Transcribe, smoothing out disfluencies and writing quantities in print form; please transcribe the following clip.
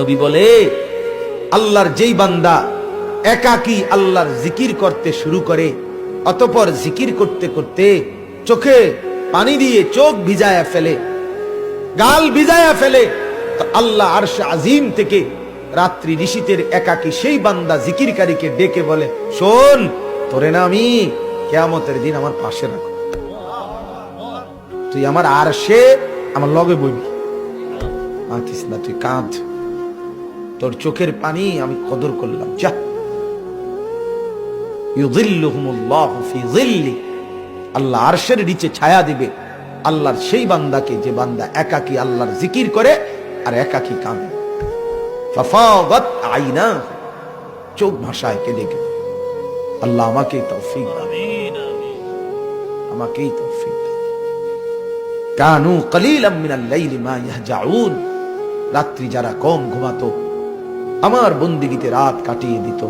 নবী বলে, আল্লাহর যেই বান্দা একাকী আল্লাহর জিকির করতে শুরু করে, অতঃপর জিকির করতে করতে চোখে পানি দিয়ে চোখ ভিজায়া ফেলে, গাল ভিজায়া ফেলে, তো আল্লাহ আরশে আজিম থেকে রাত্রি নিশীতের একাকী সেই বান্দা জিকিরকারীকে ডেকে বলে, শোন, তোরে না আমি কিয়ামতের দিন আমার পাশে রাখো, তুই আমার আরশে আমার লগে বইবি, মাতিস না, তুই কাঁদ, তোর চোখের পানি আমি কদর করলাম, যা। ইউযিল্লুহুমুল্লাহু ফি যিল্লি, আল্লাহ আরশের নিচে ছায়া দিবে আল্লাহর সেই বান্দাকে যে বান্দা একাকী আল্লাহর জিকির করে আর একাকী কাঁদে। ফাফাদাত আইনা, চোখ ভাষায় কেঁদে কেঁদে। আল্লাহ আমাকেই তৌফিক দান, আমাকেই তৌফিক দান। কানু কলিলাম মিনাল লাইলি মা ইয়াহজাউন, রাত্রি যারা কম ঘুমাতো আমার বন্দিগিতে রাত কাটিয়ে দিত।